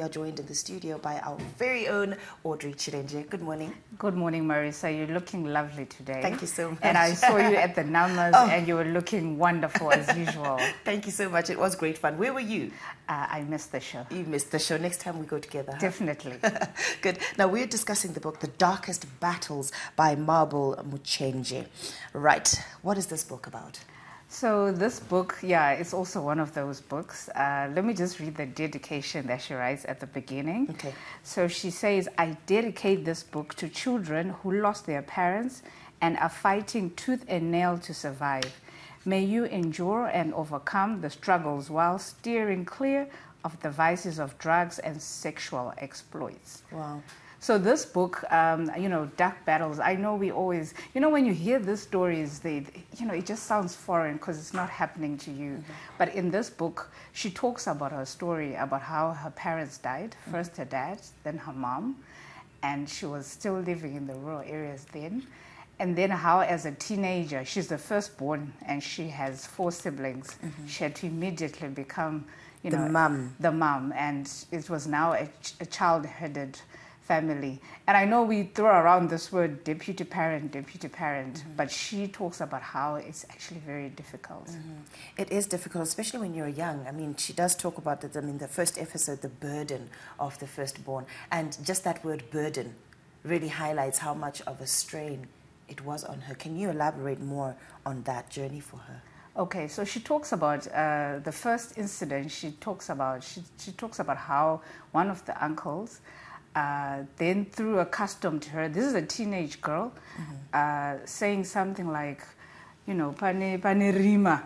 are joined in the studio by our very own Audrey Chirenje. Good morning. Good morning, Marisa. You're looking lovely today. Thank you so much. And I saw you at the numbers and you were looking wonderful as usual. Thank you so much. It was great fun. Where were you? I missed the show. You missed the show. Next time we go together. Huh? Definitely. Good. Now we're discussing the book, The Darkest Battles by Marble Muchenje. Right. What is this book about? So this book, it's also one of those books. Let me just read the dedication that she writes at the beginning. Okay. So she says, I dedicate this book to children who lost their parents and are fighting tooth and nail to survive. May you endure and overcome the struggles while steering clear of the vices of drugs and sexual exploits. Wow. So this book, Dark Battles, I know we always, when you hear these stories, it just sounds foreign because it's not happening to you. Mm-hmm. But in this book, she talks about her story, about how her parents died, first her dad, then her mom, and she was still living in the rural areas then. And then how as a teenager, she's the firstborn and she has 4 siblings. Mm-hmm. She had to immediately become, the mom. And it was now a child-headed family. And I know we throw around this word deputy parent, mm-hmm. but she talks about how it's actually very difficult. Mm-hmm. It is difficult, especially when you're young. I mean, she does talk about it, the first episode, the burden of the firstborn. And just that word burden really highlights how much of a strain it was on her. Can you elaborate more on that journey for her? Okay, so she talks about the first incident. She talks about how one of the uncles then threw a custom to her. This is a teenage girl, mm-hmm. Saying something like, pane rima,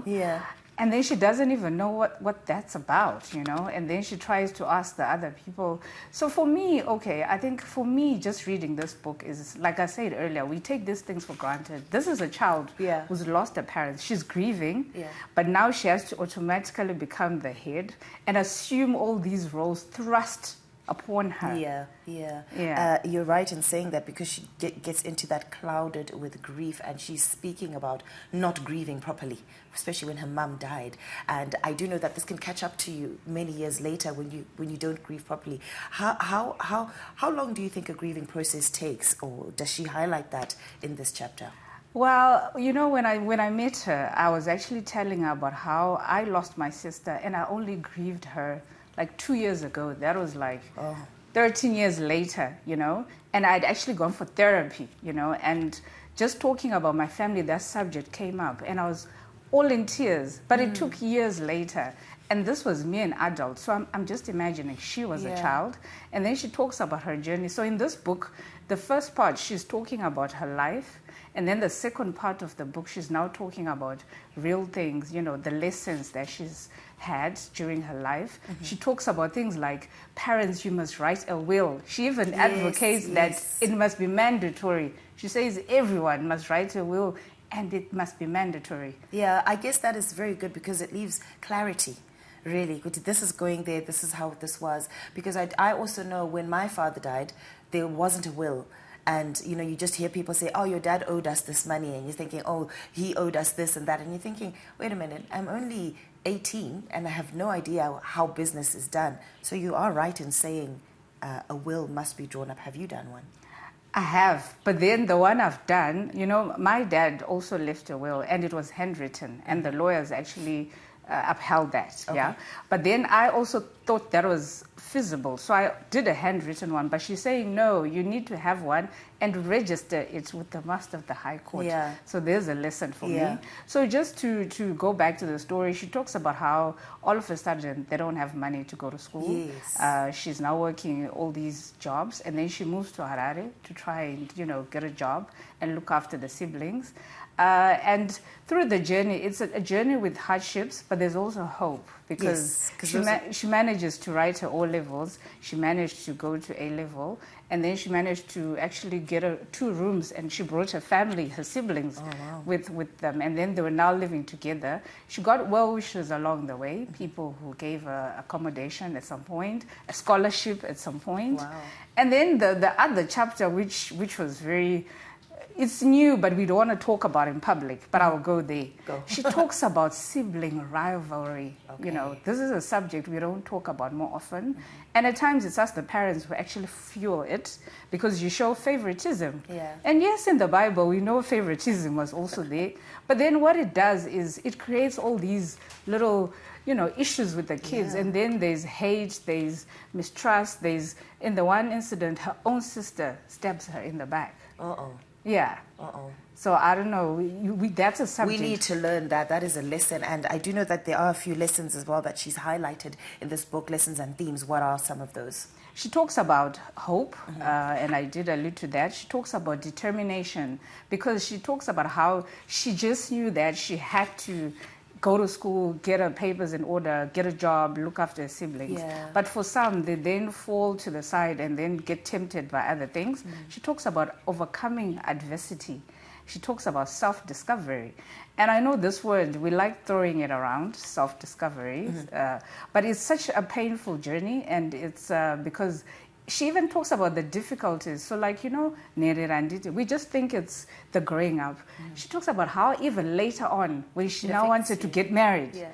Yeah. And then she doesn't even know what that's about, and then she tries to ask the other people. So for me, I think for me, just reading this book is, like I said earlier, we take these things for granted. This is a child who's lost her parents. She's grieving, but now she has to automatically become the head and assume all these roles thrust upon her. You're right in saying that, because she gets into that clouded with grief, and she's speaking about not grieving properly, especially when her mum died. And I do know that this can catch up to you many years later when you don't grieve properly. How long do you think a grieving process takes, or does she highlight that in this chapter? Well, when I met her, I was actually telling her about how I lost my sister, and I only grieved her like 2 years ago. That was like 13 years later, and I'd actually gone for therapy, and just talking about my family, that subject came up and I was all in tears, but it took years later. And this was me, an adult. So I'm just imagining she was a child. And then she talks about her journey. So in this book, the first part, she's talking about her life. And then the second part of the book, she's now talking about real things, the lessons that she's had during her life. Mm-hmm. She talks about things like, parents, you must write a will. She even advocates that it must be mandatory. She says everyone must write a will, and it must be mandatory. Yeah, I guess that is very good, because it leaves clarity. Really, this is going there, this is how this was. Because I also know when my father died, there wasn't a will. And, you just hear people say, oh, your dad owed us this money. And you're thinking, oh, he owed us this and that. And you're thinking, wait a minute, I'm only 18 and I have no idea how business is done. So you are right in saying a will must be drawn up. Have you done one? I have, but then the one I've done, my dad also left a will, and it was handwritten, and the lawyers actually upheld that, But then I also thought that was feasible, so I did a handwritten one, but she's saying, no, you need to have one and register it with the Master of the High Court. Yeah. So there's a lesson for me. So just to go back to the story, she talks about how all of a sudden they don't have money to go to school. Yes. She's now working all these jobs, and then she moves to Harare to try and, get a job and look after the siblings. And through the journey, it's a journey with hardships, but there's also hope, because she manages to write her O-levels, she managed to go to A-level, and then she managed to actually get 2 rooms, and she brought her family, her siblings, with them, and then they were now living together. She got well-wishers along the way, people who gave her accommodation at some point, a scholarship at some point. Wow. And then the other chapter, which was very It's new, but we don't want to talk about it in public, but I'll go there. Go. She talks about sibling rivalry. Okay. You know, this is a subject we don't talk about more often. And at times it's us, the parents, who actually fuel it because you show favoritism. Yeah. And yes, in the Bible, we know favoritism was also there. But then what it does is it creates all these little, you know, issues with the kids. Yeah. And then there's hate, there's mistrust, there's, in the one incident, her own sister stabs her in the back. Uh-oh. Yeah. Uh-oh. So I don't know. That's a subject. We need to learn that. That is a lesson. And I do know that there are a few lessons as well that she's highlighted in this book, lessons and themes. What are some of those? She talks about hope, and I did allude to that. She talks about determination because she talks about how she just knew that she had to go to school, get her papers in order, get a job, look after her siblings. Yeah. But for some, they then fall to the side and then get tempted by other things. She talks about overcoming adversity. She talks about self-discovery. And I know this word, we like throwing it around, self-discovery, but it's such a painful journey, and it's because she even talks about the difficulties. So like, you know, we just think it's the growing up. She talks about how even later on, when she now wanted to get married,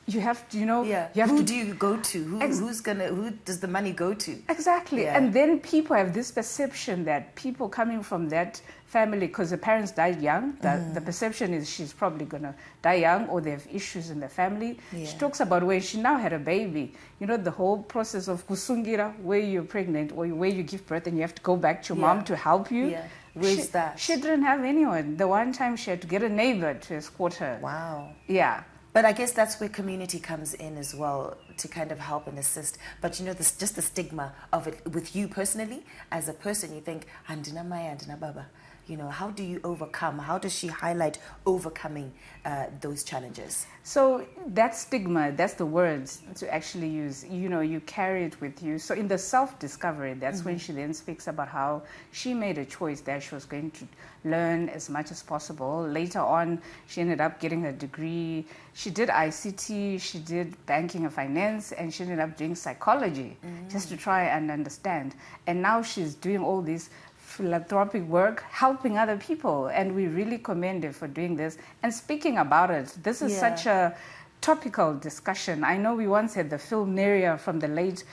you have to, you know, Yeah. you have Who to do you go to? Who does the money go to? Exactly. Yeah. And then people have this perception that people coming from that family, because the parents died young, that the perception is she's probably going to die young, or they have issues in the family. Yeah. She talks about when she now had a baby, you know, the whole process of kusungira, where you're pregnant or where you give birth and you have to go back to your mom to help you. Yeah. Where's that? She didn't have anyone. The one time she had to get a neighbor to escort her. Wow. Yeah. But I guess that's where community comes in as well, to kind of help and assist. But you know, this just the stigma of it with you personally, as a person, you think, Andina Maya, Andina Baba. You know, how do you overcome? How does she highlight overcoming those challenges? So that stigma, that's the words to actually use. You know, you carry it with you. So in the self-discovery, that's when she then speaks about how she made a choice that she was going to learn as much as possible. Later on, she ended up getting a degree. She did ICT, she did banking and finance, and she ended up doing psychology just to try and understand. And now she's doing all this philanthropic work, helping other people, and we really commend her for doing this and speaking about it. This is such a topical discussion. I know we once had the film Neria from the late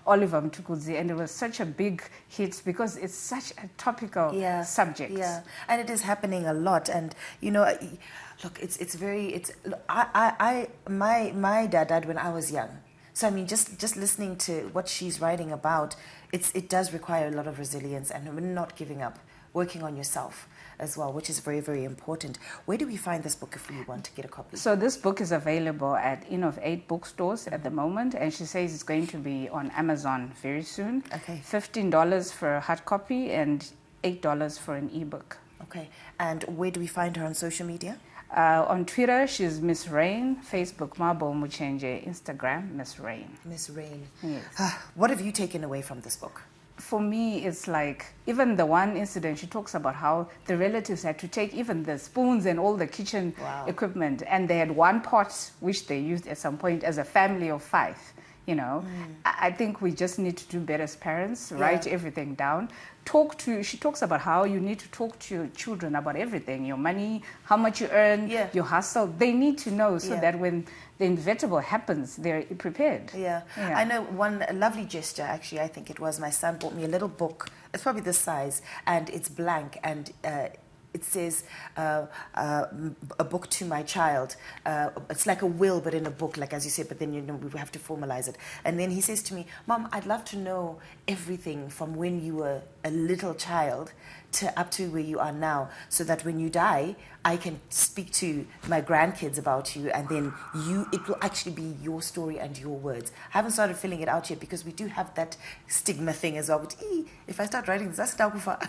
Oliver Mtukudzi, and it was such a big hit because it's such a topical subject. Yeah, and it is happening a lot. And you know, look, my dad died when I was young. So I mean, just listening to what she's writing about, it does require a lot of resilience and not giving up, working on yourself as well, which is very, very important. Where do we find this book if we want to get a copy? So this book is available at Innov8 bookstores at the moment, and she says it's going to be on Amazon very soon. Okay. $15 for a hard copy and $8 for an ebook. Okay. And where do we find her on social media? On Twitter, she's Miss Rain. Facebook, Mabo Muchenje. Instagram, Miss Rain. Miss Rain. Yes. What have you taken away from this book? For me, it's like, even the one incident, she talks about how the relatives had to take even the spoons and all the kitchen equipment, and they had one pot which they used at some point as a family of 5. You know, I think we just need to do better as parents, write everything down. She talks about how you need to talk to your children about everything, your money, how much you earn, your hustle. They need to know so that when the inevitable happens, they're prepared. Yeah. I know one lovely gesture, actually, I think it was my son bought me a little book. It's probably this size, and it's blank, and it says a book to my child. It's like a will, but in a book, like as you said, but then, you know, we have to formalize it. And then he says to me, Mom, I'd love to know everything from when you were a little child to up to where you are now, so that when you die, I can speak to my grandkids about you, and then it will actually be your story and your words. I haven't started filling it out yet because we do have that stigma thing as well. But if I start writing this, that's Takufa.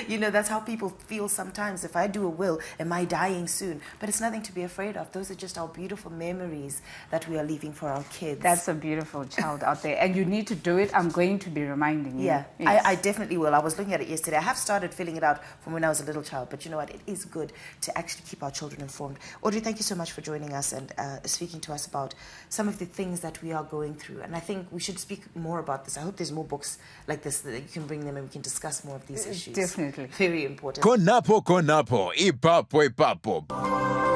You know, that's how people feel sometimes. If I do a will, am I dying soon? But it's nothing to be afraid of. Those are just our beautiful memories that we are leaving for our kids. That's a beautiful child out there. And you need to do it. I'm going to be reminding you. Yeah, yes. I definitely will. I was looking at it yesterday. I have started filling it out from when I was a little child. But you know what? It is good to actually keep our children informed. Audrey, thank you so much for joining us and speaking to us about some of the things that we are going through. And I think we should speak more about this. I hope there's more books like this that you can bring them and we can discuss more of these issues. Definitely. Very important. Konapo, ipapo.